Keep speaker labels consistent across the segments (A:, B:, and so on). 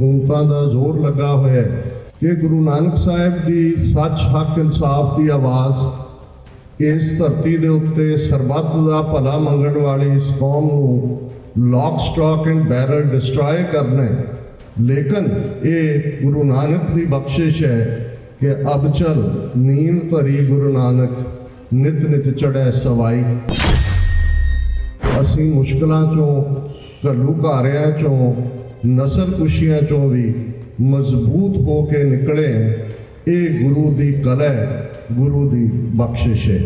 A: ਹਕੂਮਤਾਂ ਦਾ ਜ਼ੋਰ ਲੱਗਾ ਹੋਇਆ ਹੈ ਕਿ ਗੁਰੂ ਨਾਨਕ ਸਾਹਿਬ ਦੀ ਸੱਚ ਹੱਕ ਇਨਸਾਫ ਦੀ ਆਵਾਜ਼ ਇਸ ਧਰਤੀ ਦੇ ਉੱਤੇ ਸਰਬੱਤ ਦਾ ਭਲਾ ਮੰਗਣ ਵਾਲੀ ਇਸ ਕੌਮ ਨੂੰ lock stock and barrel destroy ਕਰਨਾ ਹੈ। लेकिन ये गुरु नानक की बख्शिश है कि अब चल नींद भरी गुरु नानक नित नित चढ़े सवाई। असी मुश्किलों चों घलू घारियां चों नस्ल कुशियां चों भी मजबूत हो के निकले हैं। ये गुरु की कला है, गुरु की बख्शिश है।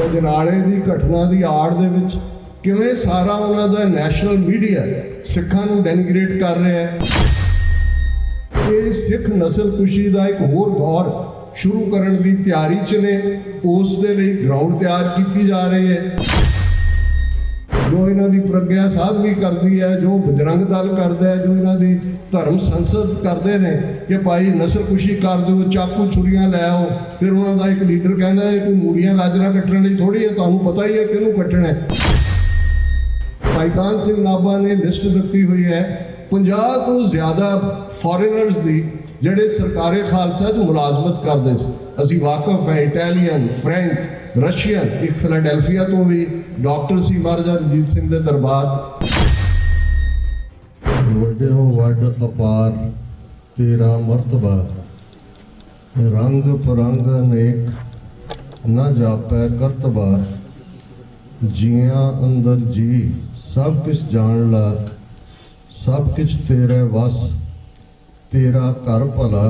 A: अजनाले की घटना की आड़ दे विच किवें सारा उन्हां दा नैशनल मीडिया सिखां नूं डेनिग्रेट कर रहा है। ये सिख नस्ल कुशी का एक होर दौर शुरू करने की तैयारी च ने, उस दे लई ग्राउंड तैयार की जा रही है। जो इन्हां दी प्रज्ञा साधवी करती है, जो बजरंग दल करता है, जो इन्हां दी धर्म संसद करते हैं कि भाई नस्ल कुशी कर दो, चाकू छुरियां लै आओ। फिर उन्हां दा एक लीडर कहता है कोई मूड़ियां गाजरां कट्टण लई थोड़ी है, तुहानूं पता ही है किहनूं कट्टना है। भाई कान सिंह नाभा ने लिस्ट दी हुई है 50 तो ज़्यादा फॉरेनर्स की जिहड़े सरकारे खालसा च मुलाजमत करते असी वाकफ है। इटैलियन, फ्रेंच, रशियन, एक फिलाडेल्फिया तो भी डॉक्टर सी महाराजा रंजीत सिंह के दरबार। वड्डे हो वड अपार तेरा मर्तबा, रंग परंग अनेक न जापै करतबा। जिया अंदर जी सब किछ जान ला, सब किछ तेरे वस, तेरा घर भला।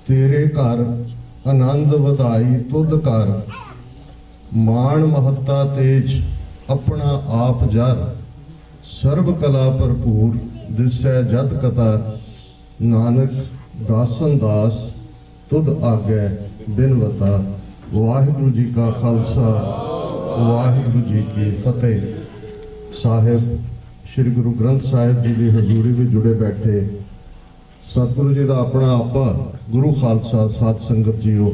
A: तेरे घर आनंद वधाई तुद कर, मान महत्ता तेज अपना आप जर। सर्व कला भरपूर दिसै जद कता, नानक दासन दास तुद आगे बिनवता। वाहिगुरू जी का खालसा, वाहिगुरू जी की फतेह। साहिब श्री गुरु ग्रंथ साहिब जी की हजूरी में जुड़े बैठे सतगुरु जी का अपना आपा गुरु खालसा साध संगत जीओ,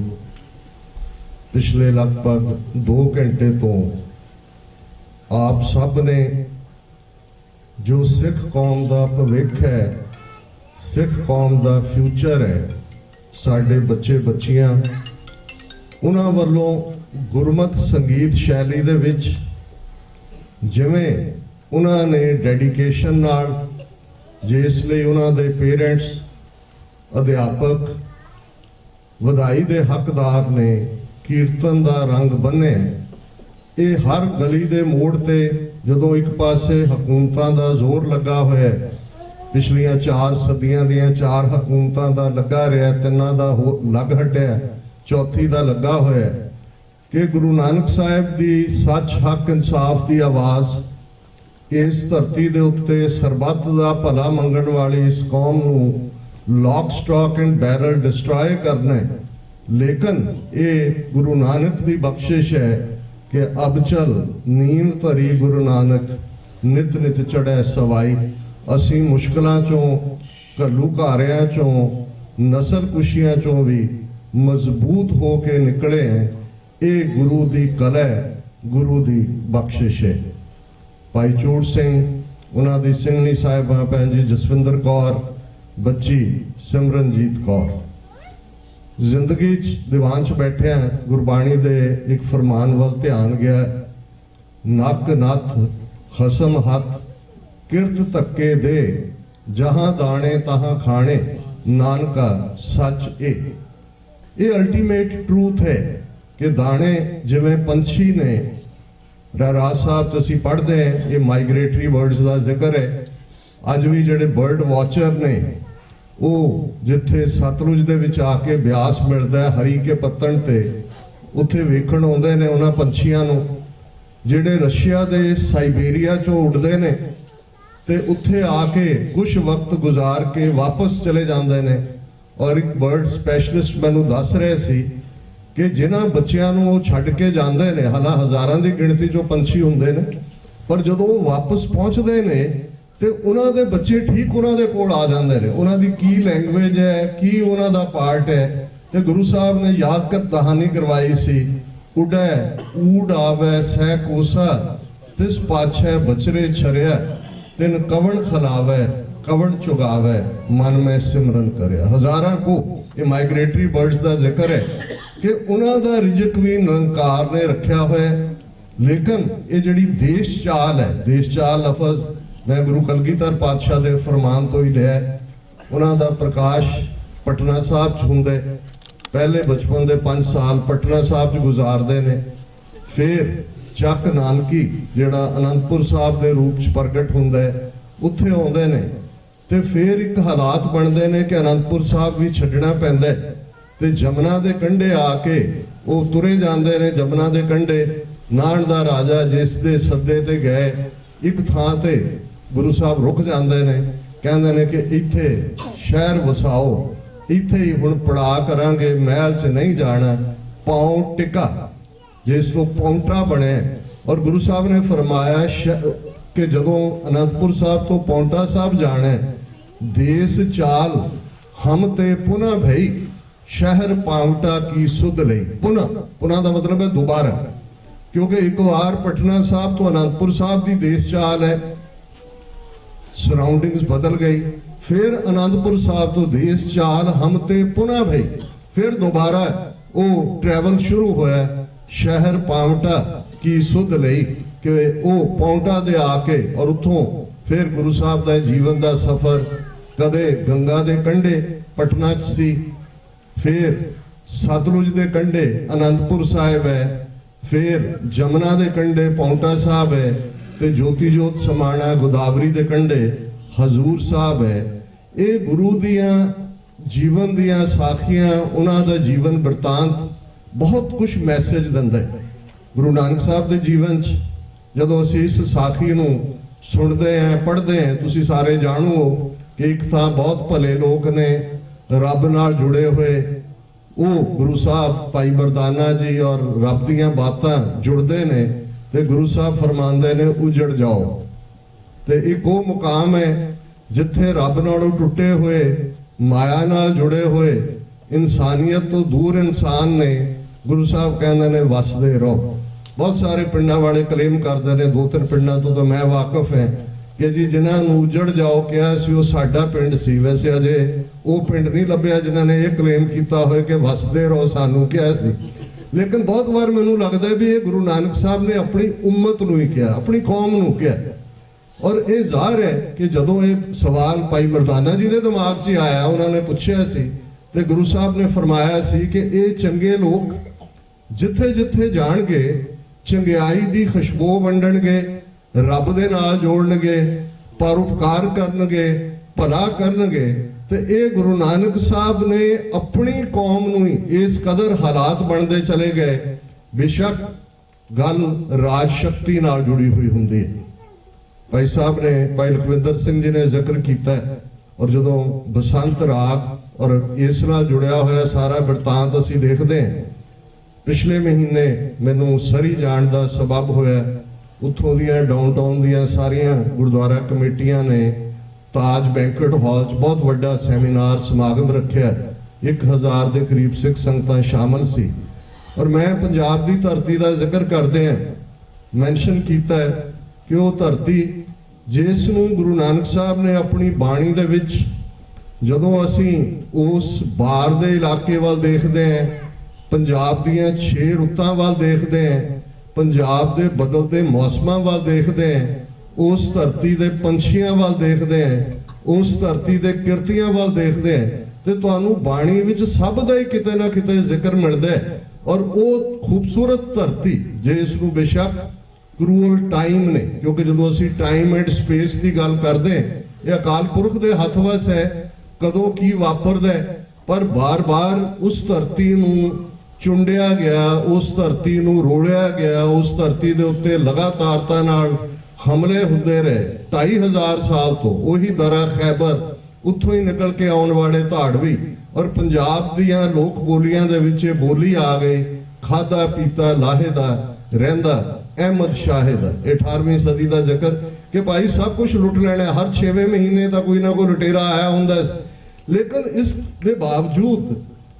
A: पिछले लगभग 2 घंटे तो आप सब ने जो सिख कौम का भविख है, सिख कौम का फ्यूचर है, साडे बच्चे बच्चियां उन्हां वल्लों गुरमत संगीत शैली दे विच जिवें उन्होंने डेडिकेशन नाल, जिसलिए उन्होंने पेरेंट्स अध्यापक वधाई दे हकदार ने कीर्तन का रंग बन्ने। ये हर गली दे मोड़ ते जदों एक पासे हकूमतां दा जोर लगा होया, पिछलियां 4 सदियां दियां 4 हकूमतां दा लगा रहा, 3 दा लग हटिया, चौथी दा लगा होया कि गुरु नानक साहिब की सच हक इंसाफ की आवाज़ इस धरती के उत्ते सरबत का भला मंगण वाली इस कौम नूं lock stock and barrel destroy करना है। लेकिन ये गुरु नानक की बख्शिश है कि अब चल नींद भरी गुरु नानक नित नित चढ़े सवाई। असी मुश्किलों चों घलू घारियां चों नस्ल कुशियां चों भी मजबूत हो के निकले हैं। ये गुरु की कला है, गुरु की बख्शिश है। भाई चूड़ सिंह, उन्होंने सिंघनी साहिबा भैन जी जसविंदर कौर, बच्ची सिमरनजीत कौर। जिंदगी दीवान च बैठे हैं, गुरबाणी दे एक फरमान वाल ध्यान गया, नक नथ खसम हथ किरत धक्के दे, जहां दाने तहां खाने, नानका सच ये अल्टीमेट ट्रूथ है कि दाने जिवें पंछी ने रहराज साहब असीं पढ़ते हैं, ये माइग्रेटरी बर्ड्स का जिक्र है। अज भी जिहड़े बर्ड वॉचर ने वो जिथे सतलुज दे विच आके ब्यास मिलता है हरी के पत्तन ते, उत्थे वेखण आउंदे ने उन्हां पंछियां नूं जिहड़े रशिया दे साइबेरिया चों उड़दे ने ते उत्थे आके कुछ वक्त गुजार के वापस चले जाते हैं। और एक बर्ड स्पैशलिस्ट मैनूं दस रहे सी कि जिन्हां बच्चियां नूं वो छड्ड के जाते हैं, हालां हज़ारां की गिणती चों पंछी हुंदे ने, पर जदों वो वापस पहुंचते ने ते उन्हां दे बच्चे ठीक उन्हां दे कोल आ जाते हैं। उन्हां दी की लैंगुएज है, की उन्हां दा पार्ट है। ते गुरु साहब ने याद कर कहानी करवाई सी, उड़ै ऊड आवे सह कोसा, तिस पाछै बचरे छरिया, तिन कवण खलावे कवड़ चुगावे मन में सिमरन करे। हजारां को ये माइग्रेटरी बर्ड्स का जिक्र है कि उन्हों का रिजक भी निरंकार ने रखा हुआ है। लेकिन ये जिहड़ी देश चाल है, देश चाल लफज मैं गुरु कलगीधर पातशाह के फरमान तो ही लिया। उन्हों का प्रकाश पटना साहब च हुंदे, पहले बचपन के 5 साल पटना साहब च गुजारते हैं, फिर चक नानकी जिहड़ा आनंदपुर साहब के रूप च प्रगट हुंदा है उत्थे आउंदे ने, ते फिर एक हालात बनते हैं कि आनंदपुर साहब भी छड्डना पैंदा है ते जमुना के कंढे आके वो तुरे जाते हैं। जमुना के कंढे नान दा राजा जिस दे सद्दे ते गए एक थां ते गुरु साहब रुक जाते हैं, कहते हैं कि इत्थे शहर वसाओ, इत्थे ही हुण पड़ा करांगे, महल च नहीं जाना, पाँव टिका जिसको पौंटा बने। और गुरु साहब ने फरमाया कि जदों आनंदपुर साहब तो पौंटा साहब जाना देश चाल हम ते पुनः भई शहर पावटा की सुध लई। पुनः पुनः का मतलब है दोबारा, क्योंकि एक बार पटना साहब तो आनंदपुर साहब की देश चाल है, सराउंडिंग्स बदल गई, फिर आनंदपुर साहब तो देश चाल हम ते पुनः भई, फिर दोबारा वो ट्रैवल शुरू होया शहर पावटा की सुध लई कि वो पावटा दे आके और उतों फिर गुरु साहब का जीवन का सफर कदे गंगा के कंढे पटना च सी, फिर सतलुज के कंढे आनंदपुर साहिब है, फिर जमुना के कंढे पावटा साहब है, ते ज्योति जोत समाना गोदावरी के कंढे हजूर साहब है। ये गुरु दियां जीवन दियां साखियां, उन्हां दा जीवन वरतांत बहुत कुछ मैसेज दिंदा है। गुरु नानक साहब के जीवन च जदों असीं इस साखी नूं सुनते हैं पढ़ते हैं, तुसीं सारे जाणो कि एक था बहुत भले लोग ने रब नाल जुड़े हुए, वो गुरु साहब भाई मरदाना जी और रब दियां बातां जुड़ते ने ते गुरु साहब फरमांदे ने उजड़ जाओ। ते एक वो मुकाम है जिथे रब नालों टुटे हुए, माया नाल जुड़े हुए, इंसानियत तो दूर इंसान ने गुरु साहब कहते ने वसदे रहो। बहुत सारे पिंडा वाले क्लेम करते हैं, 2-3 पिंडा तो मैं वाकफ है कि जी जिन्होंने उजड़ जाओ क्या सी वो साडा पिंड सी। वैसे अजे वो पिंड नहीं लभ्या जिन्होंने ये क्लेम किया हो कि वसदे रहो सानू क्या सी। लेकिन बहुत बार मैनू लगता है भी ये गुरु नानक साहब ने अपनी उम्मत नूं ही किया, अपनी कौम नूं किया। और ये जाहिर है कि जदों ये सवाल भाई मरदाना जी के दिमाग च आया, उन्होंने पूछा सी ते गुरु साहब ने फरमाया सी कि ये चंगे लोग जिथे जिथे जाणगे चंगियाई दी खुशबू वंडणगे, रब दे नाल जोड़नगे, परोपकार करनगे, भला करनगे। ते ये गुरु नानक साहब ने अपनी कौम नूं ही इस कदर हालात बनते चले गए। बेशक गल राज शक्ति नाल जुड़ी हुई हुंदी है। भाई साहब ने भाई लखविंदर सिंह जी ने जिक्र किया और जदों बसंत राग और इस नाल जुड़िया होया सारा वरतांत असीं देखते हैं। पिछले महीने मैनू सरी जाण दा सबब होया, उत्थों दियां डाउनटाउन दियां सारियां गुरुद्वारा कमेटियां ने ताज बैंकुएट हॉल च बहुत वड्डा सैमीनार समागम रखिया। 1000 के करीब सिख संगतां शामिल सी। और मैं पंजाब की धरती का जिक्र करदे मैंशन किया है कि वो धरती जिस नूं गुरु नानक साहब ने अपनी बाणी दे विच जदों असीं उस बार दे इलाके वाल देखते हैं, पंजाब दियां 6 रुत्तां वाल देखते हैं, पंजाब दे बदलते मौसमां वाल देखते हैं, उस धरती दे पंछियां वाल देखते हैं, उस धरती दे किरतियां वाल देखते हैं, ते तुहानूं बाणी विच सब दा ही किते ना किते जिक्र मिलदा है। और वो खूबसूरत धरती जिस नूं बेशक क्रूअल टाइम ने, क्योंकि जदों असीं टाइम एंड स्पेस की गल करते हैं ये अकाल पुरख दे हथ वस है, कदों की वापरदा है। पर बार बार उस धरती नूं चुंडिया गया, उस धरती नूं रोलिया गया, उस धरती दे उत्ते लगातारता नाल हमले हुंदे रहे 2500 साल तो। वही दरा खैबर, उत्थों ही निकल के आने वाले धाड़वी और पंजाब दियां लोक बोलियां दे विच बोली आ गई, खादा पीता लाहेदा रहिंदा अहमद शाहे दा। 18वीं सदी का जिक्र कि भाई सब कुछ लुट लेना, हर 6वें महीने का कोई ना कोई लुटेरा आया हुंदा। लेकिन इस दे बावजूद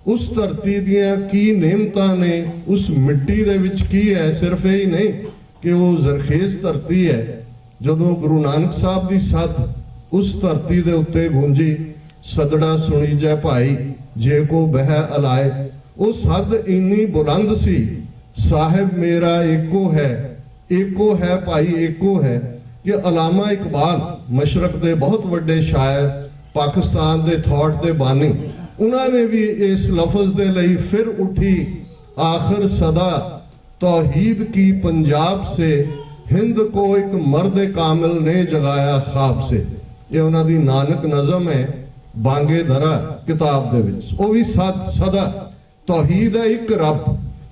A: उस धरती दियां की नेमतां ने, उस मिट्टी दे विच की है। सिर्फ यही नहीं कि वो जरखेज धरती है, जदों गुरु नानक साहब की सद उस धरती दे उत्ते गूंजी सदड़ा सुनी जै भाई जे को बह अलाए। वो सद इन्नी बुलंद सी साहिब मेरा एको है भाई एको है कि अलामा इकबाल मशरक दे बहुत वड्डे शायर पाकिस्तान दे थॉट दे बानी उन्होंने भी इस लफ्ज दे लई फिर उठी आखिर सदा तौहीद की पंजाब से हिंद को एक मर्द कामिल ने जगाया ख्वाब से। ये उन्हों दी नानक नज़म है बांगे दरा किताब दे विच। वो भी सदा तौहीद है एक रब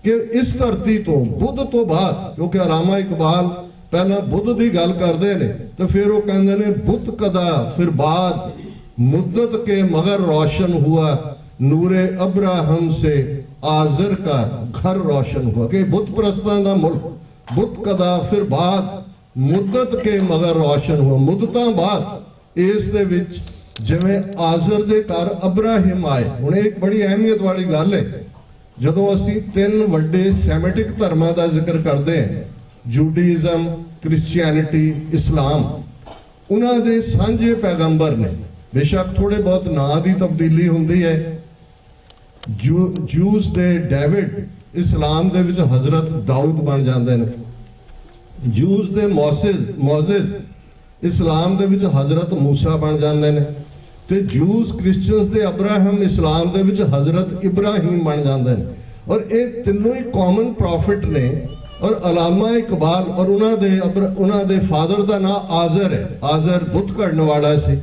A: कि इस धरती तो बुद्ध तो बाद क्योंकि अलामा इकबाल पहला बुद्ध की गल करते हैं तो फिर वो कहते ने बुत कदा फिर बाद मुद्दत के मगर रोशन हुआ नूरे अब्राहम से आजर का घर रोशन हुआ कि बुत प्रस्तां दा मुल्क बुत कदा फिर बाद मुद्दत के मगर रोशन हुआ। मुद्दतां बाद इस दे विच जिवें आजर दे घर अब्राहिम आए। हुण एक बड़ी अहमियत वाली गल है जदों असीं तीन वड्डे सैमेटिक धर्मां दा जिक्र करते हैं जूडाइज़म क्रिश्चियनिटी इस्लाम उन्हां दे सांझे पैगंबर ने बेशक थोड़े बहुत नां दी तब्दीली हुंदी है। जूस दे डेविड इस्लाम दे विच हजरत दाऊद बन जाते हैं। जूस दे मोसेस इस्लाम दे विच हजरत मूसा बन जाते हैं ते जूस क्रिश्चियंस दे अब्राहम इस्लाम दे विच हजरत इब्राहिम बन जाते हैं। और ये तीनों ही कॉमन प्रॉफिट ने। और अलामा इकबाल और उन्हां दे फादर का नाम आजर है। आजर बुत घड़न वाला सी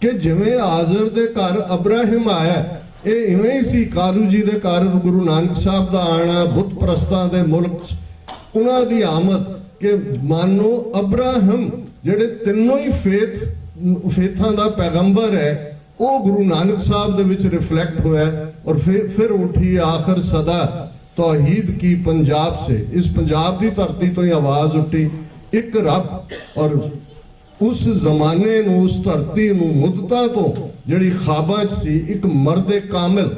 A: कि जिवें आजर दे घर अब्राहिम आया ये इवें ही सी कालू जी दे घर गुरु नानक साहब का आना बुत प्रस्तां दे मुल्क उन्हां दी आमद कि मानो अब्राहम जिहड़े तीनों ही फेथां दा पैगंबर है वो गुरु नानक साहब दे विच रिफ्लैक्ट होया। और फिर उठी आखिर सदा तौहीद की पंजाब से इस पंजाब की धरती तो ही आवाज उठी एक रब। और उस जमाने नूं उस धरती नूं मुद्दतां तो जिहड़ी ख्वाबां च सी एक मर्दे कामिल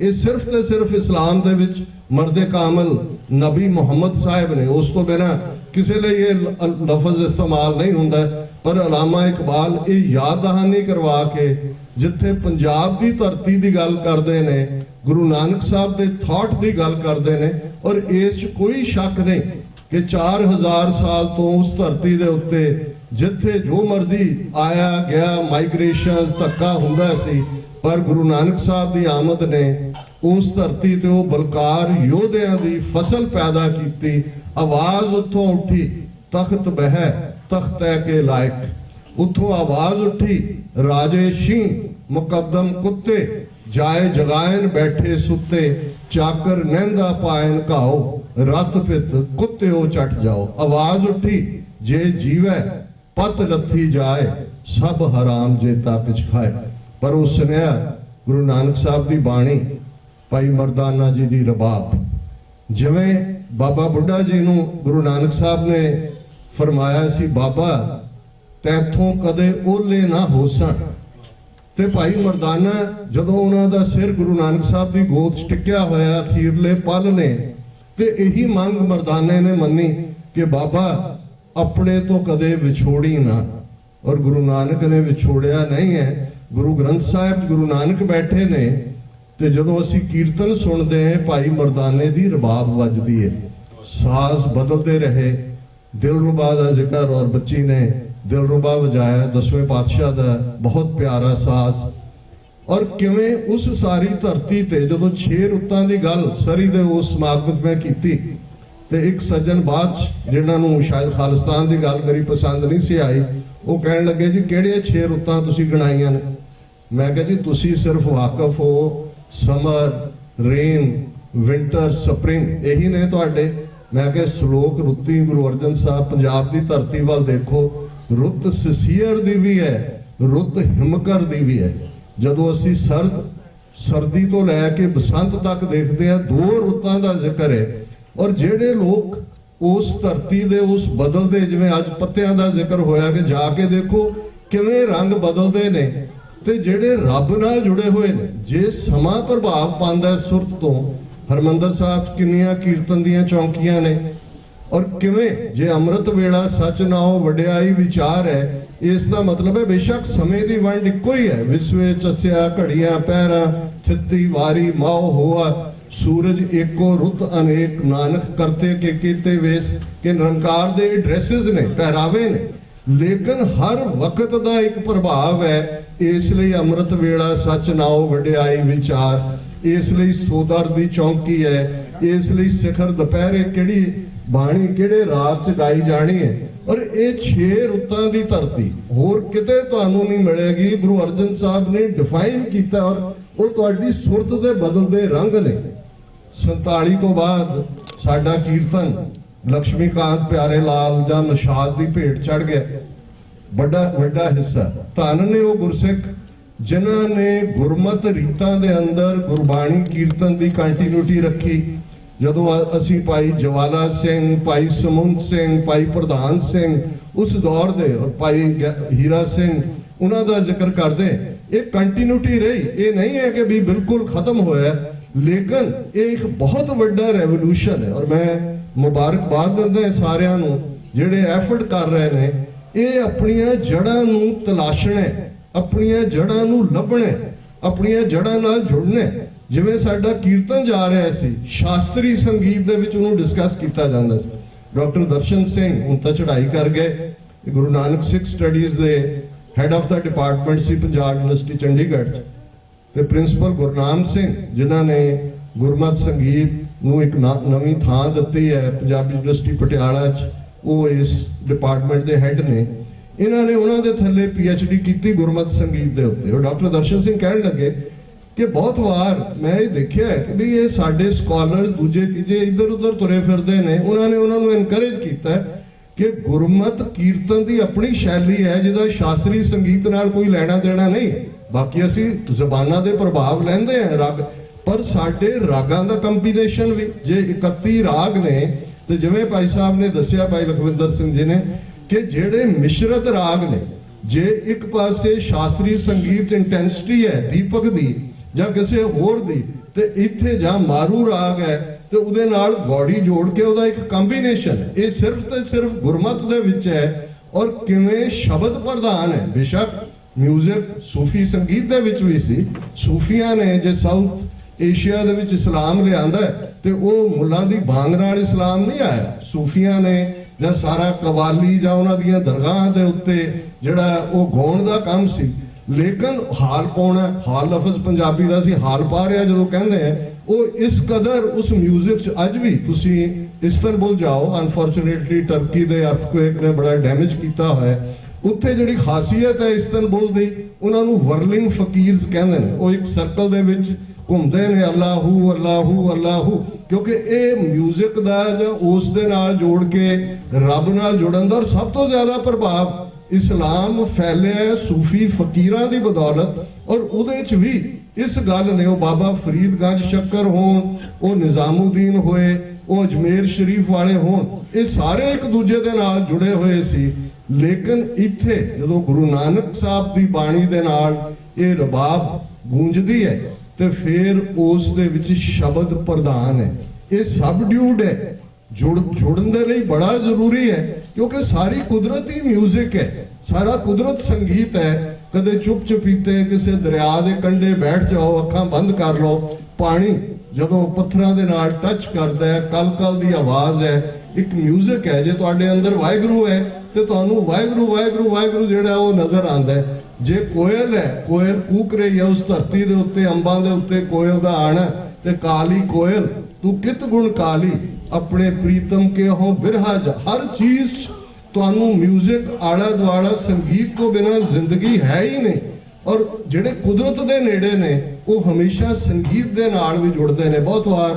A: ये सिर्फ ते सिर्फ इस्लाम दे विच मर्दे कामिल नबी मुहम्मद साहिब ने उस तो बिना किसी लिए ये लफज इस्तेमाल नहीं हुंदा। पर अलामा इकबाल ये याद दहानी करवा के जिथे पंजाब की धरती की गल करते ने गुरु नानक साहब के थॉट की गल करते हैं। और इस कोई शक नहीं कि 4000 साल तो उस धरती के उत्ते जिथे जो मर्जी आया गया माइग्रेशन धक्का हुंदा सी पर गुरु नानक साहब की आमद ने उस धरती ते वो बलकार योधियां की फसल पैदा की। आवाज उतों उठी तख्त बह तख्त है के लायक। उतों आवाज उठी राजे शीं मुकदम कुत्ते जाए जगायन बैठे सुते चाकर नैंदा पायन घाओ रत पित कुत्ते ओ चट जाओ। आवाज उठी जे जीवै पत लथी जाए सब हराम जेता पिछ खाए। पर उस सुनिया गुरु नानक साहब की बाणी भाई मर्दाना जी की रबाब जिवें बाबा बुढ़ा जी नूं गुरु नानक साहब ने फरमाया सी बाबा तैथों कदे ओले ना हो सन। ते भाई मर्दाना जदों उन्हां दा सिर गुरु नानक साहब की गोद च टिकिया होया अखीरले पल ने ते यही मंग मर्दाने ने मन्नी कि बाबा अपने तो कदे विछोड़ी ना। और गुरु नानक ने विछोड़िया नहीं है। गुरु ग्रंथ साहिब गुरु नानक बैठे ने ते जदों असी कीर्तन सुनते हैं भाई मर्दाने की रबाब वजदी है साज बदलते रहे दिलरुबा का जिक्र और बच्ची ने दिलरुबा वजाया 10वें पातशाह का बहुत प्यारा साज। और किवें उस सारी धरती ते जदों 6 रुत्तां दी गल सरी दे उस समागम में कीती ते एक सज्जन बाद जिन्हां नूं शायद खालिस्तान की गल मेरी पसंद नहीं सी आई वो कहण लगे जी किहड़े 6 रुत्तां तुसीं गिणाईआं ने। मैं कहा जी तुसीं सिर्फ वाकफ हो समर रेन विंटर स्प्रिंग यही ने तुहाडे। मैं कहा श्लोक रुत्ती गुरु अर्जन साहब पंजाब की धरती वाल देखो रुत ससीयर दी भी है रुत हिमकर दी भी है। जदों असीं सर्दी तो लैके बसंत तक देखते हैं 2 रुत्तां दा जिक्र है। और जेड़े लोग उस धरती दे उस बदलते जिवें अज पत्तियां दा जिक्र होया कि जाके देखो किवें रंग बदलते ने ते जेड़े रब नाल जुड़े हुए ने जे समा प्रभाव पांदा है सुरत तो हरमंदर साहब किन्नियां कीर्तन दियां चौंकियां ने। और किवें जे अमृत वेला सच ना हो वड्याई विचार है इस दा मतलब है बेशक समय की वंड इको ही है, विसवे चस्या घड़ियां पैरा थित्ती वारी माओ होआ, सूरज एको रुत अनेक, नानक करते के कीते वेस, के निरंकार दे ड्रेसेस ने पहरावे ने, लेकिन हर वक्त दा एक प्रभाव है। इसलिए अमृत वेला सच नाओ वड्याई विचार, इसलिए सोदर दी चौंकी है, इसलिए सिखर दोपहरे किहड़ी बाणी किहड़े रात च गाई जानी है। और ये 6 रुत्तां दी धरती होर किते तुहानू नहीं मिलेगी। गुरु अर्जन साहब ने डिफाइन किया और तुहाडी सुरत दे बदलदे रंग ने। 47 तो बाद साडा कीर्तन लक्ष्मीकांत प्यारे लाल जां नशाद दी भेट चढ़ गया। बड़ा हिस्सा धन ने वो गुरसिख जिन्हां ने गुरमत रीतां दे अंदर गुरबाणी कीर्तन दी कंटिन्यूटी रखी। जदों असीं भाई जवाला सिंह, भाई समूंद सिंह, भाई प्रधान सिंह उस दौर दे और भाई हीरा सिंह उन्हां दा जिक्र करदे, एक कंटिन्यूटी रही। ये नहीं है कि भी बिल्कुल खत्म होया, लेकिन ये एक बहुत बड़ा रेवोल्यूशन है। और मैं मुबारकबाद दिंदा सारिआं नूं जिहड़े एफर्ट कर रहे ने, ये अपनियां जड़ां नूं तलाशणे, अपनियां जड़ां नूं लभणे, अपनियां जड़ां नाल जुड़ने। जिवें साडा कीर्तन जा रहा सी, शास्त्री संगीत दे विच उहनूं डिस्कस कीता जांदा सी। डॉक्टर दर्शन सिंह हुण तां चढ़ाई कर गए, गुरु नानक सिख स्टडीज़ दे हैड ऑफ द डिपार्टमेंट सी पंजाब यूनिवर्सिटी चंडीगढ़ ते प्रिंसिपल गुरनाम सिंह जिन्हां ने गुरमत संगीत नूं एक नवीं थां दित्ती है पंजाबी यूनिवर्सिटी पटियाला च, वो इस डिपार्टमेंट दे हैड ने। इन्हां ने उन्हां दे थल्ले PhD की गुरमत संगीत दे उत्ते। और डॉक्टर दर्शन सिंह कहण लगे कि बहुत वार मैं ये देखिया है कि भी ये साडे स्कॉलर्स दूजे तीजे इधर उधर तुरे फिरदे ने, उन्होंने उन्होंने एनकरेज किया कि गुरमत कीर्तन की अपनी शैली है जिहदा शास्त्री संगीत नाल कोई लेना देना नहीं। बाकी असी जबाना दे प्रभाव लैंदे हैं राग, पर साडे रागां दा कंबीनेशन भी जे 31 राग ने, तो जिवें भाई साहब ने दस्सिया भाई लखविंदर सिंह जी ने कि जेड़े मिश्रत राग ने, जे एक पासे शास्त्री संगीत इंटेंसिटी है दीपक दी ਜਾਂ ਕਿਸੇ ਹੋਰ ਦੀ, ਤੇ ਇੱਥੇ ਜਾਂ ਮਾਰੂ ਰਾਗ ਹੈ ਤੇ ਉਹਦੇ ਨਾਲ ਗੌੜੀ ਜੋੜ ਕੇ ਉਹਦਾ ਇੱਕ ਕੰਬੀਨੇਸ਼ਨ ਹੈ। ਇਹ ਸਿਰਫ ਤੇ ਸਿਰਫ ਗੁਰਮਤ ਦੇ ਵਿੱਚ ਹੈ। ਔਰ ਕਿਵੇਂ ਸ਼ਬਦ ਪ੍ਰਧਾਨ ਹੈ। ਬੇਸ਼ੱਕ ਮਿਊਜ਼ਿਕ ਸੂਫੀ ਸੰਗੀਤ ਦੇ ਵਿੱਚ ਵੀ ਸੀ। ਸੂਫੀਆਂ ਨੇ ਜੇ ਸਾਊਥ ਏਸ਼ੀਆ ਦੇ ਵਿੱਚ ਇਸਲਾਮ ਲਿਆਂਦਾ ਤੇ ਉਹ ਮੁੱਲਾਂ ਦੀ ਬਾਂਗ ਨਾਲ ਇਸਲਾਮ ਨਹੀਂ ਆਇਆ। ਸੂਫੀਆਂ ਨੇ ਜਾਂ ਸਾਰਾ ਕਵਾਲੀ ਜਾਂ ਉਹਨਾਂ ਦੀਆਂ ਦਰਗਾਹਾਂ ਦੇ ਉੱਤੇ ਜਿਹੜਾ ਉਹ ਗਾਉਣ ਦਾ ਕੰਮ ਸੀ, लेकिन हाल पाना, हाल लफज पंजाबी का सी हाल पा रहा जो कहते हैं, वो इस कदर उस म्यूजिक अज भी तुसी इस्तांबुल जाओ, अनफॉर्चुनेटली टर्की के अर्थक्वेक ने बड़ा डैमेज किया है, उत्थे जिहड़ी खासियत है इस्तांबुल दी, उन्होंने वर्लिंग फकीर्स कहते हैं। वो एक सर्कल दे विच घूमते हैं अल्लाहू अल्लाहू अल्लाहू, क्योंकि ये म्यूजिक का उस दे नाल जोड़ के रब नाल जुड़न दा। और सब तो ज्यादा प्रभाव इस्लाम फैलिया सूफी फकीरां दी बदौलत। और उहदे च भी इस गल ने, वो बाबा फरीदगंज शक्कर होण, वो निजामुद्दीन होए, वो अजमेर शरीफ वाले होण, ये सारे एक दूजे दे नाल जुड़े हुए सी। लेकिन इत्थे जदों गुरु नानक साहब दी बाणी दे नाल ये रबाब गूंजदी है ते फिर उस दे विच शब्द प्रधान है, ये सबड्यूड है। जुड़न दे लई बड़ा जरूरी है, क्योंकि सारी कुदरत ही म्यूजिक है, सारा कुदरत संगीत है। कदे चुप चुपीते किसी दरिया के कंढे बैठ जाओ, अखां बंद कर लो, पानी जदों पत्थरां दे नाल टच करदा है, कल कल दी आवाज है, एक म्यूजिक है। जे तुहाडे अंदर वाहिगुरू है तो तुहानूं वाहिगुरू वाहिगुरू वाहिगुरू जिहड़ा वो नजर आंदा है। जे कोयल है, कोयल कूक रही है उस धरती दे उत्ते, अंबां दे उत्ते कोयल दा आना ते काली कोयल तू कित गुण काली, अपने प्रीतम के हो बिरहा जा। हर चीज तुहानू म्यूजिक आला दुआला संगीत तो बिना जिंदगी है ही नहीं। और जेड़े कुदरत दे नेड़े ने वो हमेशा संगीत दे नाल भी जुड़ते हैं। बहुत बार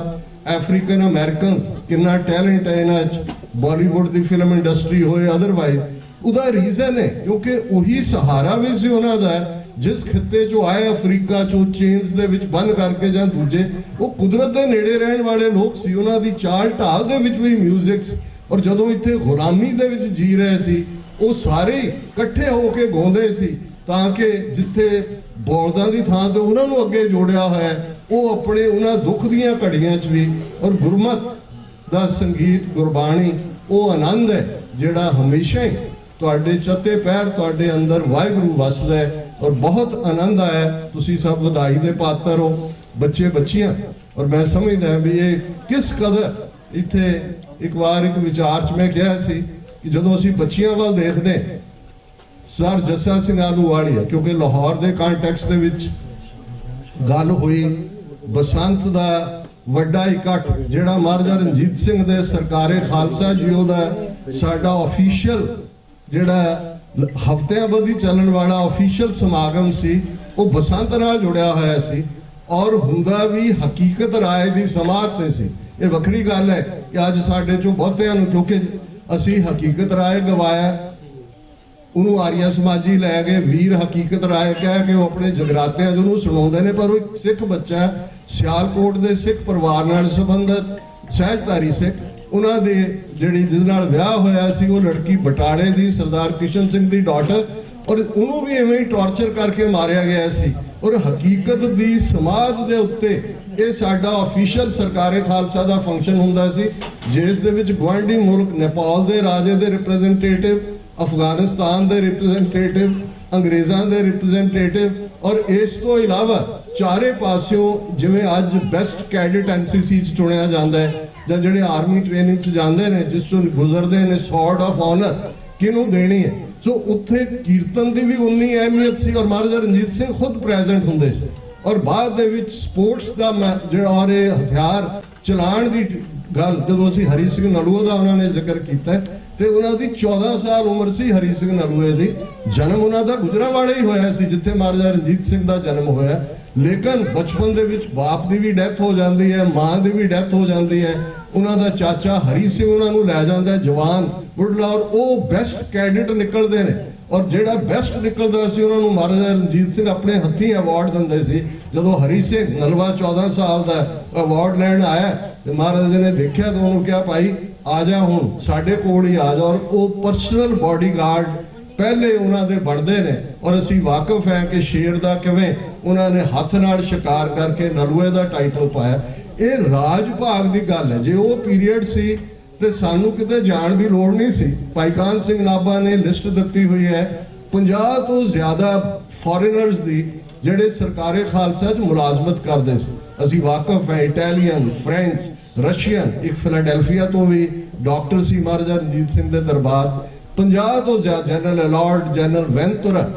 A: अफ्रीकन अमेरिकन कितना टैलेंट है इन्हां च, बॉलीवुड की फिल्म इंडस्ट्री होए अदरवाइज, उहदा रीजन है क्योंकि वही सहारा भी सी उन्हां दा। जिस खिते चो आए अफ्रीका चो चेन्स दे विच बंद करके जां दूजे, वो कुदरत दे नेड़े रहन वाले लोग सी, उन्हां दी चाल ढाल दे विच भी म्यूजिक। और जदों इत्थे गुलामी दे विच जी रहे सी, वो सारे इकट्ठे होके गाउंदे सी ताकि जिथे बौलदां दी थां ते उन्हां नूं अगे जोड़िया होया, वो अपने उन्हां दुख दीयां घड़ियां च भी। और गुरमत दा संगीत गुरबाणी वो आनंद है जिहड़ा हमेशा ही ਤੁਹਾਡੇ ਚੱਤੇ ਪੈਰ ਤੁਹਾਡੇ ਅੰਦਰ ਵਾਹਿਗੁਰੂ ਵਸਦਾ ਹੈ ਔਰ ਬਹੁਤ ਆਨੰਦ ਆਇਆ। ਤੁਸੀਂ ਸਭ ਵਧਾਈ ਦੇ ਪਾਤਰ ਹੋ, ਬੱਚੇ ਬੱਚੀਆਂ। ਔਰ ਮੈਂ ਸਮਝਦਾ ਵੀ ਇਹ ਕਿਸ ਕਦਰ ਇੱਥੇ ਇੱਕ ਵਾਰ ਇੱਕ ਵਿਚਾਰ 'ਚ ਮੈਂ ਕਿਹਾ ਸੀ ਕਿ ਜਦੋਂ ਅਸੀਂ ਬੱਚੀਆਂ ਵੱਲ ਦੇਖਦੇ ਸਰ ਜੱਸਾ ਸਿੰਘ ਆਹਲੂਵਾਲੀਆ, ਕਿਉਂਕਿ ਲਾਹੌਰ ਦੇ ਕੰਟੈਕਸਟ ਦੇ ਵਿੱਚ ਗੱਲ ਹੋਈ, ਬਸੰਤ ਦਾ ਵੱਡਾ ਇਕੱਠ ਜਿਹੜਾ ਮਹਾਰਾਜਾ ਰਣਜੀਤ ਸਿੰਘ ਦੇ ਸਰਕਾਰੇ ਖਾਲਸਾ ਜੀਓ ਦਾ ਸਾਡਾ ਆਫੀਸ਼ੀਅਲ ਜਿਹੜਾ ਹਫ਼ਤਿਆਂ ਬੱਧੀ ਚੱਲਣ ਵਾਲਾ ਆਫੀਸ਼ੀਅਲ ਸਮਾਗਮ ਸੀ, ਉਹ ਬਸੰਤ ਨਾਲ ਜੁੜਿਆ ਹੋਇਆ ਸੀ ਔਰ ਹੁੰਦਾ ਵੀ ਹਕੀਕਤ ਰਾਏ ਦੀ ਸਮਾਧ ਤੇ ਸੀ। ਇਹ ਵੱਖਰੀ ਗੱਲ ਹੈ ਕਿ ਅੱਜ ਸਾਡੇ ਚੋਂ ਬਹੁਤਿਆਂ ਨੂੰ, ਕਿਉਂਕਿ ਅਸੀਂ ਹਕੀਕਤ ਰਾਏ ਗਵਾਇਆ, ਉਹਨੂੰ ਆਰੀਆ ਸਮਾਜੀ ਲੈ ਗਏ, ਵੀਰ ਹਕੀਕਤ ਰਾਏ ਕਹਿ ਕੇ ਉਹ ਆਪਣੇ ਜਗਰਾਤਿਆਂ 'ਚ ਉਹਨੂੰ ਸੁਣਾਉਂਦੇ ਨੇ, ਪਰ ਉਹ ਇੱਕ ਸਿੱਖ ਬੱਚਾ ਸਿਆਲਕੋਟ ਦੇ ਸਿੱਖ ਪਰਿਵਾਰ ਨਾਲ ਸੰਬੰਧਿਤ ਸਹਿਜਧਾਰੀ ਸਿੱਖ, ਉਹਨਾਂ ਦੇ ਜਿਹੜੀ ਜਿਹਦੇ ਨਾਲ ਵਿਆਹ ਹੋਇਆ ਸੀ ਉਹ ਲੜਕੀ ਬਟਾਲੇ ਦੀ ਸਰਦਾਰ ਕਿਸ਼ਨ ਸਿੰਘ ਦੀ ਡਾਟਰ, ਔਰ ਉਹਨੂੰ ਵੀ ਐਵੇਂ ਹੀ ਟੌਰਚਰ ਕਰਕੇ ਮਾਰਿਆ ਗਿਆ ਸੀ। ਔਰ ਹਕੀਕਤ ਦੀ ਸਮਾਧ ਦੇ ਉੱਤੇ ਇਹ ਸਾਡਾ ਆਫੀਸ਼ੀਅਲ ਸਰਕਾਰੇ ਖਾਲਸਾ ਦਾ ਫੰਕਸ਼ਨ ਹੁੰਦਾ ਸੀ, ਜਿਸ ਦੇ ਵਿੱਚ ਗੁਆਂਢੀ ਮੁਲਕ ਨੇਪਾਲ ਦੇ ਰਾਜੇ ਦੇ ਰਿਪਰੈਜ਼ੈਂਟੇਟਿਵ, ਅਫਗਾਨਿਸਤਾਨ ਦੇ ਰਿਪਰੈਜ਼ੈਂਟੇਟਿਵ, ਅੰਗਰੇਜ਼ਾਂ ਦੇ ਰਿਪਰੈਜ਼ੈਂਟੇਟਿਵ, ਔਰ ਇਸ ਤੋਂ ਇਲਾਵਾ ਚਾਰੇ ਪਾਸਿਓਂ ਜਿਵੇਂ ਅੱਜ ਬੈਸਟ ਕੈਡਿਟ ਐਨਸੀਸੀ 'ਚ ਚੁਣਿਆ ਜਾਂਦਾ ਹੈ ਜਾਂ ਜਿਹੜੇ ਆਰਮੀ ਟ੍ਰੇਨਿੰਗ 'ਚ ਜਾਂਦੇ ਨੇ, ਜਿਸ ਤੋਂ ਗੁਜ਼ਰਦੇ ਨੇ, ਸੌਰਡ ਆਫ ਆਨਰ ਕਿਹਨੂੰ ਦੇਣੀ ਹੈ। ਸੋ ਉੱਥੇ ਕੀਰਤਨ ਦੀ ਵੀ ਉਨੀ ਅਹਿਮੀਅਤ ਸੀ ਔਰ ਮਹਾਰਾਜਾ ਰਣਜੀਤ ਸਿੰਘ ਖੁਦ ਪ੍ਰੈਜ਼ੈਂਟ ਹੁੰਦੇ ਸੀ। ਔਰ ਬਾਅਦ ਦੇ ਵਿੱਚ ਸਪੋਰਟਸ ਦਾ ਜਿਹੜਾ ਔਰ ਇਹ ਹਥਿਆਰ ਚਲਾਉਣ ਦੀ ਗੱਲ ਜਦੋਂ ਅਸੀਂ ਹਰੀ ਸਿੰਘ ਨਲੂਆ ਦਾ ਉਹਨਾਂ ਨੇ ਜ਼ਿਕਰ ਕੀਤਾ ਤੇ ਉਹਨਾਂ ਦੀ 14 ਸਾਲ ਉਮਰ ਸੀ। ਹਰੀ ਸਿੰਘ ਨਲੂਏ ਦੀ ਜਨਮ ਉਹਨਾਂ ਦਾ ਗੁਜਰਾਂਵਾਲੇ ਹੀ ਹੋਇਆ ਸੀ, ਜਿੱਥੇ ਮਹਾਰਾਜਾ ਰਣਜੀਤ ਸਿੰਘ ਦਾ ਜਨਮ ਹੋਇਆ। ਲੇਕਿਨ ਬਚਪਨ ਦੇ ਵਿੱਚ ਬਾਪ ਦੀ ਵੀ ਡੈਥ ਹੋ ਜਾਂਦੀ ਹੈ, ਮਾਂ ਦੀ ਵੀ ਡੈਥ ਹੋ ਜਾਂਦੀ ਹੈ। ਉਹਨਾਂ ਦਾ ਚਾਚਾ ਹਰੀ ਸਿੰਘ ਉਹਨਾਂ ਨੂੰ ਲੈ ਜਾਂਦਾ ਜਵਾਨ ਬੁੱਢਲਾ, ਔਰ ਉਹ ਬੈਸਟ ਕੈਡਿਟ ਨਿਕਲਦੇ ਨੇ ਔਰ ਜਿਹੜਾ ਬੈਸਟ ਨਿਕਲਦਾ ਸੀ ਉਹਨਾਂ ਨੂੰ ਮਹਾਰਾਜਾ ਰਣਜੀਤ ਸਿੰਘ ਆਪਣੇ ਹੱਥੀਂ ਅਵਾਰਡ ਦਿੰਦੇ ਸੀ। ਜਦੋਂ ਹਰੀ ਸਿੰਘ ਨਲਵਾ 14 ਸਾਲ ਦਾ ਅਵਾਰਡ ਲੈਣ ਆਇਆ ਤੇ ਮਹਾਰਾਜਾ ਨੇ ਦੇਖਿਆ ਤਾਂ ਉਹਨੂੰ ਕਿਹਾ, ਭਾਈ ਆ ਜਾ, ਹੁਣ ਸਾਡੇ ਕੋਲ ਹੀ ਆ ਜਾ। ਔਰ ਉਹ ਪਰਸਨਲ ਬਾਡੀਗਾਰਡ ਪਹਿਲੇ ਉਹਨਾਂ ਦੇ ਬਣਦੇ ਨੇ ਔਰ ਅਸੀਂ ਵਾਕਿਫ ਹੈ ਕਿ ਸ਼ੇਰ ਦਾ ਕਿਵੇਂ ਉਹਨਾਂ ਨੇ ਹੱਥ ਨਾਲ ਸ਼ਿਕਾਰ ਕਰਕੇ ਨਲੂਏ ਦਾ ਟਾਈਟਲ ਪਾਇਆ। ਇਹ ਰਾਜ ਭਾਗ ਦੀ ਗੱਲ ਹੈ। ਜੇ ਉਹ ਪੀਰੀਅਡ ਸੀ ਤੇ ਸਾਨੂੰ ਕਿਤੇ ਜਾਣ ਦੀ ਲੋੜ ਨਹੀਂ ਸੀ। ਭਾਈ ਕਾਨ ਸਿੰਘ ਨਾਭਾ ਨੇ ਲਿਸਟ ਦਿੱਤੀ ਹੋਈ ਹੈ 50 ਤੋਂ ਜ਼ਿਆਦਾ ਫੋਰੇਨਰਸ ਦੀ ਜਿਹੜੇ ਸਰਕਾਰੇ ਖਾਲਸਾ 'ਚ ਮੁਲਾਜ਼ਮਤ ਕਰਦੇ ਸੀ। ਅਸੀਂ ਵਾਕਿਫ ਹੈ, ਇਟਾਲੀਅਨ, ਫ੍ਰੈਂਚ, ਰਸ਼ੀਅਨ, ਇੱਕ ਫਿਲਾਡੈਲਫੀਆ ਤੋਂ ਵੀ ਡਾਕਟਰ ਸੀ ਮਹਾਰਾਜਾ ਰਣਜੀਤ ਸਿੰਘ ਦੇ ਦਰਬਾਰ, 50 ਤੋਂ ਜ਼ਿਆਦਾ, ਜਨਰਲ ਅਲਾਰਡ, ਜਨਰਲ ਵੈਨਤੁਰਾ।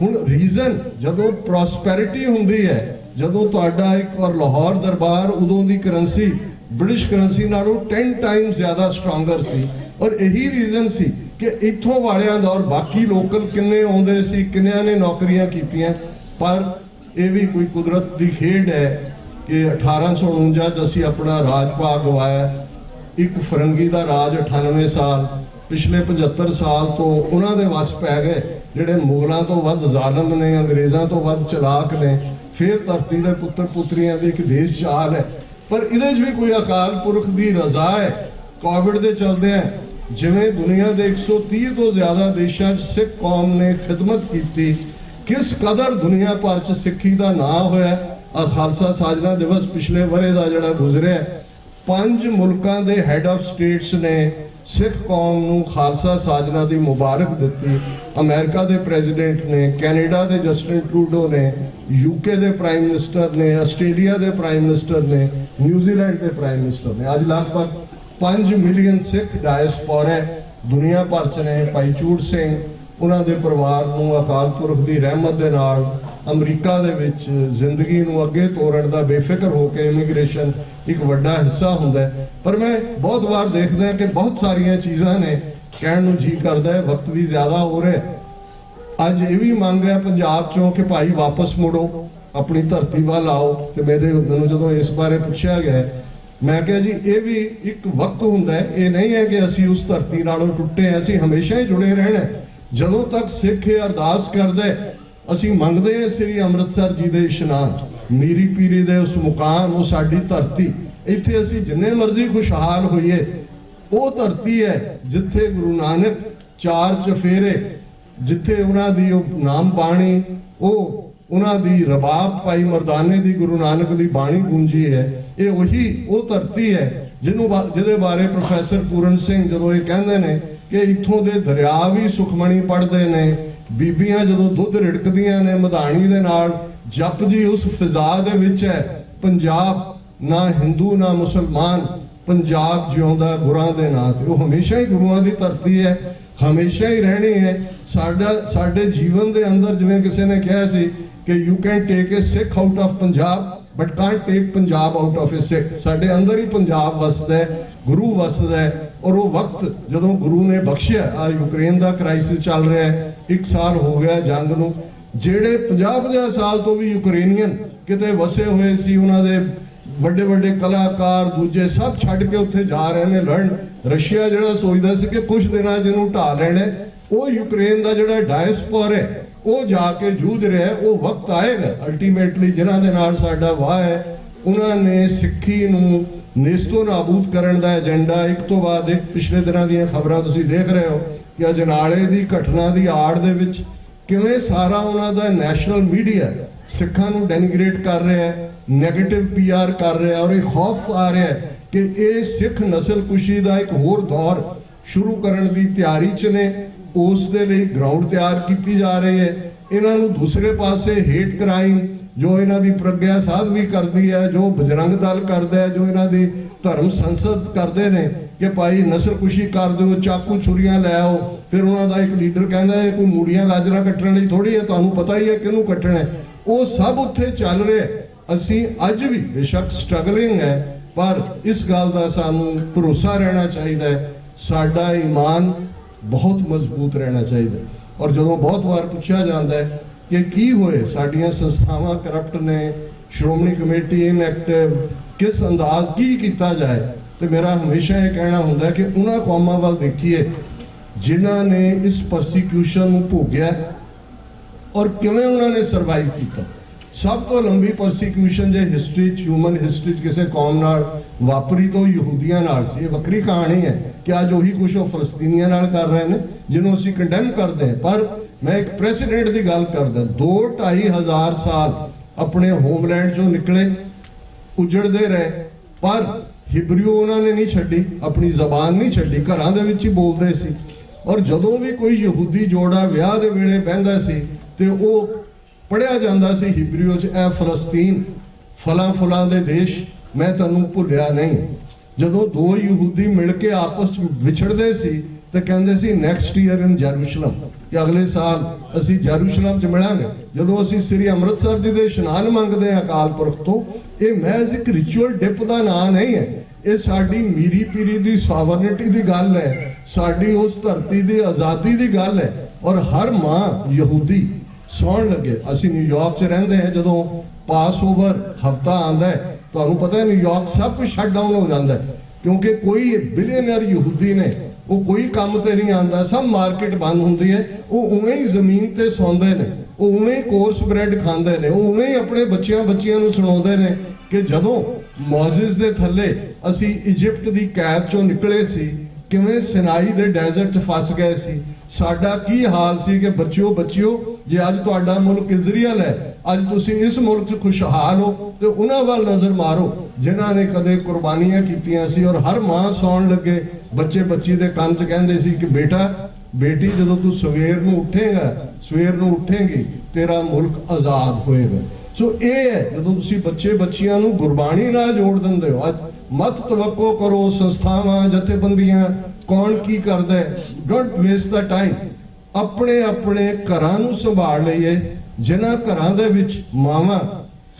A: ਹੁਣ ਰੀਜ਼ਨ ਜਦੋਂ ਪ੍ਰੋਸਪੈਰਿਟੀ ਹੁੰਦੀ ਹੈ, ਜਦੋਂ ਤੁਹਾਡਾ ਇੱਕ ਔਰ ਲਾਹੌਰ ਦਰਬਾਰ ਉਦੋਂ ਦੀ ਕਰੰਸੀ ਬ੍ਰਿਟਿਸ਼ ਕਰੰਸੀ ਨਾਲੋਂ 10 ਟਾਈਮ ਜ਼ਿਆਦਾ ਸਟਰੋਂਗਰ ਸੀ ਔਰ ਇਹੀ ਰੀਜ਼ਨ ਸੀ ਕਿ ਇੱਥੋਂ ਵਾਲਿਆਂ ਦਾ ਔਰ ਬਾਕੀ ਲੋਕਲ ਕਿੰਨੇ ਆਉਂਦੇ ਸੀ, ਕਿੰਨਿਆਂ ਨੇ ਨੌਕਰੀਆਂ ਕੀਤੀਆਂ। ਪਰ ਇਹ ਵੀ ਕੋਈ ਕੁਦਰਤ ਦੀ ਖੇਡ ਹੈ ਕਿ 1849 'ਚ ਅਸੀਂ ਆਪਣਾ ਰਾਜ ਭਾਗ ਗਵਾਇਆ। ਇੱਕ ਫਰੰਗੀ ਦਾ ਰਾਜ 98 ਸਾਲ, ਪਿਛਲੇ 75 ਸਾਲ ਤੋਂ ਉਹਨਾਂ ਦੇ ਵਸ ਪੈ ਗਏ ਜਿਹੜੇ ਮੁਗਲਾਂ ਤੋਂ ਵੱਧ ਜ਼ਾਲਮ ਨੇ, ਅੰਗਰੇਜ਼ਾਂ ਤੋਂ ਵੱਧ ਚਲਾਕ ਨੇ। ਫਿਰ ਧਰਤੀ ਦੇ ਪੁੱਤਰ ਪੁੱਤਰੀਆਂ ਦੇ ਇੱਕ ਦੇਸ਼ ਚਾਲ ਹੈ, ਪਰ ਇਹਦੇ 'ਚ ਵੀ ਕੋਈ ਅਕਾਲ ਪੁਰਖ ਦੀ ਰਜ਼ਾ ਹੈ। ਕੋਵਿਡ ਦੇ ਚਲਦੇ ਆ, ਜਿਵੇਂ ਦੁਨੀਆ ਦੇ 130 ਤੋਂ ਜ਼ਿਆਦਾ ਦੇਸ਼ਾਂ 'ਚ ਸਿੱਖ ਕੌਮ ਨੇ ਖਿਦਮਤ ਕੀਤੀ, ਕਿਸ ਕਦਰ ਦੁਨੀਆ ਭਰ 'ਚ ਸਿੱਖੀ ਦਾ ਨਾਂ ਹੋਇਆ। ਆ ਖਾਲਸਾ ਸਾਜਨਾ ਦਿਵਸ ਪਿਛਲੇ ਵਰੇ ਦਾ ਜਿਹੜਾ ਗੁਜ਼ਰਿਆ, 5 ਮੁਲਕਾਂ ਦੇ ਹੈਡ ਆਫ ਸਟੇਟਸ ਨੇ ਸਿੱਖ ਕੌਮ ਨੂੰ ਖਾਲਸਾ ਸਾਜਨਾ ਦੀ ਮੁਬਾਰਕ ਦਿੱਤੀ। ਅਮਰੀਕਾ ਦੇ ਪ੍ਰੈਜ਼ੀਡੈਂਟ ਨੇ, ਕੈਨੇਡਾ ਦੇ ਜਸਟਿਨ ਟਰੂਡੋ ਨੇ, ਯੂਕੇ ਦੇ ਪ੍ਰਾਈਮ ਮਿਨਿਸਟਰ ਨੇ, ਆਸਟ੍ਰੇਲੀਆ ਦੇ ਪ੍ਰਾਈਮ ਮਿਨਿਸਟਰ ਨੇ, ਨਿਊਜ਼ੀਲੈਂਡ ਦੇ ਪ੍ਰਾਈਮ ਮਿਨਿਸਟਰ ਨੇ। ਅੱਜ ਲਗਭਗ 5 ਮਿਲੀਅਨ ਸਿੱਖ ਡਾਇਸਪੋਰਾ ਦੁਨੀਆ ਭਰ 'ਚ ਨੇ। ਭਾਈ ਚੂੜ ਸਿੰਘ ਉਹਨਾਂ ਦੇ ਪਰਿਵਾਰ ਨੂੰ ਅਕਾਲ ਪੁਰਖ ਦੀ ਰਹਿਮਤ ਦੇ ਨਾਲ ਅਮਰੀਕਾ ਦੇ ਵਿੱਚ ਜ਼ਿੰਦਗੀ ਨੂੰ ਅੱਗੇ ਤੋਰਨ ਦਾ ਬੇਫਿਕਰ ਹੋ ਕੇ ਇਮੀਗ੍ਰੇਸ਼ਨ ਇੱਕ ਵੱਡਾ ਹਿੱਸਾ ਹੁੰਦਾ ਹੈ। ਪਰ ਮੈਂ ਬਹੁਤ ਵਾਰ ਦੇਖਦਾ ਕਿ ਬਹੁਤ ਸਾਰੀਆਂ ਚੀਜ਼ਾਂ ਨੇ, ਕਹਿਣ ਨੂੰ ਜੀ ਕਰਦਾ ਹੈ, ਵਕਤ ਵੀ ਜ਼ਿਆਦਾ ਹੋ ਰਿਹਾ। ਅੱਜ ਇਹ ਵੀ ਮੰਗ ਹੈ ਪੰਜਾਬ 'ਚੋਂ ਕਿ ਭਾਈ ਵਾਪਸ ਮੁੜੋ, ਆਪਣੀ ਧਰਤੀ ਵੱਲ ਆਓ। ਤੇ ਮੈਨੂੰ ਜਦੋਂ ਇਸ ਬਾਰੇ ਪੁੱਛਿਆ ਗਿਆ, ਮੈਂ ਕਿਹਾ ਜੀ ਇਹ ਵੀ ਇੱਕ ਵਕਤ ਹੁੰਦਾ ਹੈ, ਇਹ ਨਹੀਂ ਹੈ ਕਿ ਅਸੀਂ ਉਸ ਧਰਤੀ ਨਾਲੋਂ ਟੁੱਟੇ ਹਾਂ, ਅਸੀਂ ਹਮੇਸ਼ਾ ਹੀ ਜੁੜੇ ਰਹਿਣਾ। ਜਦੋਂ ਤੱਕ ਸਿੱਖ ਇਹ ਅਰਦਾਸ ਕਰਦੇ, ਅਸੀਂ ਮੰਗਦੇ ਹਾਂ ਸ੍ਰੀ ਅੰਮ੍ਰਿਤਸਰ ਜੀ ਦੇ ਇਸ਼ਨਾਨ, ਮੀਰੀ ਪੀਰੀ ਦੇ ਉਸ ਮੁਕਾਮ, ਉਹ ਸਾਡੀ ਧਰਤੀ, ਇੱਥੇ ਅਸੀਂ ਜਿੰਨੇ ਮਰਜ਼ੀ ਖੁਸ਼ਹਾਲ ਹੋਈਏ। ਉਹ ਧਰਤੀ ਹੈ ਜਿੱਥੇ ਗੁਰੂ ਨਾਨਕ 4 ਚਫੇਰੇ, ਜਿੱਥੇ ਉਹਨਾਂ ਦੀ ਉਹ ਨਾਮ ਬਾਣੀ, ਉਹ ਉਹਨਾਂ ਦੀ ਰਬਾਬ ਭਾਈ ਮਰਦਾਨੇ ਦੀ ਗੁਰੂ ਨਾਨਕ ਦੀ ਬਾਣੀ ਗੂੰਜੀ ਹੈ। ਇਹ ਉਹੀ ਉਹ ਧਰਤੀ ਹੈ ਜਿਹਦੇ ਬਾਰੇ ਪ੍ਰੋਫੈਸਰ ਪੂਰਨ ਸਿੰਘ ਜਦੋਂ ਇਹ ਕਹਿੰਦੇ ਨੇ कि इत्थों दे दरिया भी सुखमणी पढ़ते ने, बीबियां जदों दुध रिड़कदियां ने मधानी दे नाल, जप जी उस फिजा दे विच है। पंजाब ना हिंदू ना मुसलमान, पंजाब जिउंदा गुरां दे नां ते। वो हमेशा ही गुरुआं दी धरती है, हमेशा ही रहनी है। साडे जीवन दे अंदर जिवें किसी ने कहा सी कि you can take a Sikh out of Punjab but can't take Punjab out of a Sikh. साडे अंदर ही पंजाब वसदा है, गुरु वसदा है। और वो वक्त जदों गुरु ने बख्शिया, आ यूक्रेन का क्राइसिस चल रहा है, 1 साल हो गया जंग नूं, जेड़े 50-50 साल तो भी यूक्रेनियन किते वसे हुए सी, उन्हां दे ਵੱਡੇ ਵੱਡੇ कलाकार दूजे सब छड्ड के उत्थे जा रहे हैं लड़न। रशिया जिहड़ा सोचदा सी कि कुछ दिनां जिहनूं ढा लैणा, वो यूक्रेन का जिहड़ा डायस्पोरा है वो जाके जूझ रहा है। वो वक्त आएगा अल्टीमेटली जिन्हां दे नाल साडा वाह है, उन्होंने सिक्खी नूं नेस्तो नाबूद करन दा एजेंडा एक तो बाद एक। पिछले दिनां दीयां खबरां तुसीं देख रहे हो कि अजनाले दी घटना दी आड़ दे विच किवें सारा उन्हां दा नैशनल मीडिया सिखां नूं डेनिग्रेट कर रहा है, नैगेटिव PR कर रहा है। और एक खौफ आ रहा है कि ये सिख नस्ल कुशी का एक होर दौर शुरू करने की तैयारी च ने, उस दे लई ग्राउंड तैयार की जा रही है। इन्हां नूं दूसरे पासे हेट क्राइम जो इन्हां दी प्रज्ञा साधवी करती है, जो बजरंग दल करता है, जो इन्हां दी धर्म संसद करते हैं कि भाई नस्ल कुशी कर दो, चाकू छुरियां लै आओ। फिर उन्हां दा एक लीडर कहता है कोई मूड़ियां गाजरां कट्टण लई थोड़ी है, तुहानूं पता ही है किहनूं कट्टना है। वो सब उत्थे चल रहा है। असी अज भी बेशक स्ट्रगलिंग है, पर इस गल का सानू भरोसा रहना चाहिए, साडा ईमान बहुत मजबूत रहना चाहिए। और जो बहुत बार पूछा जाता है कि की होए, साडियां संस्थावां करप्ट ने, श्रोमणी कमेटी इनएक्टिव, किस अंदाज की किया जाए, तो मेरा हमेशा ये कहना होंदा है कि उन्हां कौमां वाल देखिए जिन्हां ने इस परसीक्यूशन नूं भोगिया और किवें उन्होंने सरवाइव किया। सब तो लंबी परसीक्यूशन जो हिस्टरी ह्यूमन हिस्टरी किसी कौम नाल वापरी तो यहूदियों नाल सी। वक्री कहानी है कि अज उही कुछ वो फलस्तीनियां नाल कर रहे हैं जिन्होंने असीं कंडेम करते हैं। पर मैं एक प्रेसिडेंट की गल करदा, 2-2.5 हज़ार साल अपने होमलैंड चों निकले, उजड़ते रहे, पर हिब्रू उन्होंने नहीं छड्डी, अपनी जबान नहीं छड्डी, घरां दे विच ही बोलते सी। और जदों भी कोई यहूदी जोड़ा विआह दे वेले बहिंदा सी ते वो पढ़िया जाता सी हिब्रू च, ए फलस्तीन फलां फलां दे देश मैं तैनूं भुलिया नहीं। जदों 2 यहूदी मिल के आपस विछड़ते सी तो कहते सी नैक्सट ईयर इन जैरूशलम, कि अगले साल असी जैरूशलम च मिलांगे। जदों असी श्री अमृतसर जी दे इशनान मंगते हैं अकाल पुरख तो, ये महज एक रिचुअल डिप का नाम नहीं है, ये साडी मीरी पीरी की सॉवरनिटी की गल है, साडी उस धरती की आज़ादी की गल है। और हर मां यहूदी सौण लगे, असी न्यूयॉर्क च रहिंदे हैं, जदों पास ओवर हफ्ता आंदा है, तुहानूं पता है न्यूयॉर्क सब कुछ शट डाउन हो जाता है, क्योंकि कोई बिलियनर यहूदी ने वो कोई काम ते नहीं आंदा, सब मार्केट बंद होंदी है, वो उवें ही जमीन ते सौंदे ने, वो उवें ही कोर्स ब्रेड खांदे ने, वो उवें ही अपने बच्चियां नूं सुणाउंदे ने कि जदों मोजिस दे थल्ले असी इजिप्ट दी कैद चों निकले सी, किवें सिनाई दे डेजर्ट च फस गए सी, साडा की हाल सी कि बच्चियो जे अज तुहाडा मुल्क इजराइल है, अज तुसीं इस मुल्क च खुशहाल हो, तो उन्हां वाल नज़र मारो जिन्हां ने कदे कुर्बानियां कीतियां सी। और हर मां सौण लगे बच्चे बच्ची दे कंन च कहंदे सी कि बेटा बेटी जदों तू सवेर नूं उठेगा, सवेर नूं उठेंगी, तेरा मुल्क आज़ाद होएगा। सो ये है जदों तुसीं बच्चे बच्चियां नूं गुरबाणी नाल जोड़ दिंदे हो। अज मत तवक्को करो संस्थावां जथेबंदियां कौन की करदा है, डोंट वेस्ट द टाइम, अपने अपने घरां नूं संभाल लईए। जिन्हां घरां दे विच मावां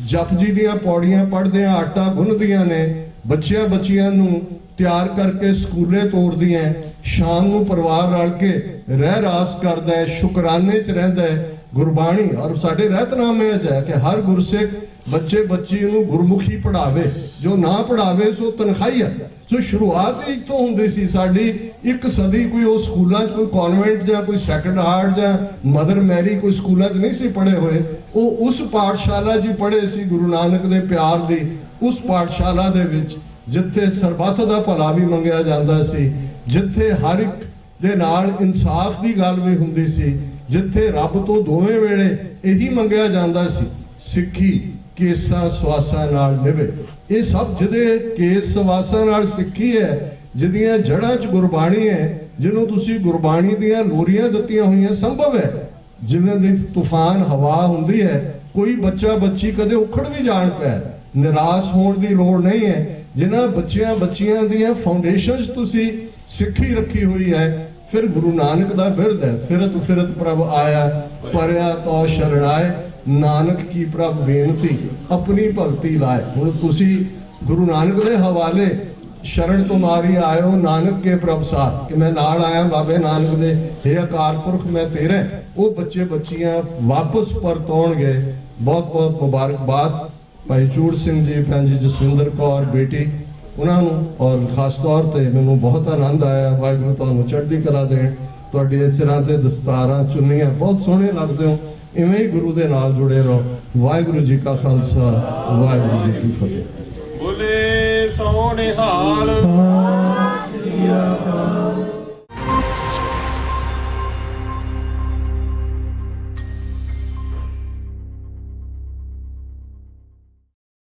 A: जप जी दीयां पौड़ियां पढ़दियां आटा गुन्नदियां ने, बच्चियां नूं तैयार करके स्कूले तोरदियां, शाम नूं परिवार रल के रह रास करदा है, शुकराने च रहिंदा है, गुरबाणी और साडे रहतनामे च है कि हर गुरसिख बच्चे बच्ची नूं गुरमुखी पढ़ावे, जो ना पढ़ावे सो तनखाही है। सो शुरुआत ही इत्थों हुंदी सी, साडी 1 सदी कोई वो स्कूलों कोई कॉन्वेंट या कोई सैकंड हार्ट या मदर मैरी कोई स्कूलों नहीं सी पढ़े हुए, वो उस पाठशाला जी पढ़े सी गुरु नानक दे प्यार दी उस पाठशाला दे विच जिथे सरबत दा भला भी मंगिया जांदा सी, जिथे हर एक दे नाल इंसाफ दी गल भी हुंदी सी, जिथे रब तो दोवें वेले यही मंगिया जांदा सी, सिक्खी केसा सवासा नाल निभे। ये सब जिदे केस सवासा नाल सिक्खी है, जिदियां जड़ां च गुरबाणी है, ਜਿਹਨੂੰ ਤੁਸੀਂ ਗੁਰਬਾਣੀ ਦੀਆਂ ਲੋਰੀਆਂ ਦਿੱਤੀਆਂ ਹੋਈਆਂ। ਸੰਭਵ ਹੈ ਜਿਵੇਂ ਦੀ ਤੂਫਾਨ ਹਵਾ ਹੁੰਦੀ ਹੈ, ਕੋਈ ਬੱਚਾ ਬੱਚੀ ਕਦੇ ਉਖੜ ਵੀ ਜਾਣ ਪਿਆ, ਨਿਰਾਸ਼ ਹੋਣ ਦੀ ਲੋੜ ਨਹੀਂ ਹੈ। ਜਿਨ੍ਹਾਂ ਬੱਚਿਆਂ ਦੀਆਂ ਫਾਊਂਡੇਸ਼ਨਸ ਤੁਸੀਂ ਸਿੱਖੀ ਰੱਖੀ ਹੋਈ ਹੈ, ਫਿਰ ਗੁਰੂ ਨਾਨਕ ਦਾ ਬਿਰਧ ਹੈ, ਫਿਰਤ ਫਿਰਤ ਪ੍ਰਭ ਆਇਆ, ਪਰਿਆ ਤੋ ਸ਼ਰਣਾਏ, ਨਾਨਕ ਕੀ ਪ੍ਰਭ ਬੇਨਤੀ, ਆਪਣੀ ਭਗਤੀ ਲਾਏ। ਹੁਣ ਤੁਸੀਂ ਗੁਰੂ ਨਾਨਕ ਦੇ ਹਵਾਲੇ, ਸ਼ਰਨ ਤੁਮਾਰੀ ਆਇਓ ਨਾਨਕ ਕੇ ਪ੍ਰਭ ਸਾਥ, ਕਿ ਮੈਂ ਨਾਲ ਆਇਆ ਬਾਬੇ ਨਾਨਕ ਦੇ, ਹੇ ਅਕਾਲ ਪੁਰਖ ਮੈਂ ਤੇਰਾ। ਉਹ ਬੱਚੇ ਬੱਚੀਆਂ ਵਾਪਸ ਪਰਤੋਣਗੇ। ਬਹੁਤ ਬਹੁਤ ਮੁਬਾਰਕਬਾਦ ਭਾਈ ਚੂੜ ਸਿੰਘ ਜੀ, ਭੈਣ ਜੀ ਜਸਵਿੰਦਰ ਕੌਰ ਬੇਟੀ, ਉਹਨਾਂ ਨੂੰ ਔਰ ਖਾਸ ਤੌਰ ਤੇ ਮੈਨੂੰ ਬਹੁਤ ਆਨੰਦ ਆਇਆ। ਵਾਹਿਗੁਰੂ ਤੁਹਾਨੂੰ ਚੜ੍ਹਦੀ ਕਲਾ ਦੇਣ। ਤੁਹਾਡੇ ਸਿਰਾਂ ਤੇ ਦਸਤਾਰਾਂ ਚੁੰਨੀਆਂ ਬਹੁਤ ਸੋਹਣੇ ਲੱਗਦੇ ਹੋ। ਇਵੇਂ ਹੀ ਗੁਰੂ ਦੇ ਨਾਲ ਜੁੜੇ ਰਹੋ। ਵਾਹਿਗੁਰੂ ਜੀ ਕਾ ਖਾਲਸਾ, ਵਾਹਿਗੁਰੂ ਜੀ ਕੀ ਫਤਿਹ।
B: ਬੋਲੇ ਸੋਹਣੇ ਹਾਲ।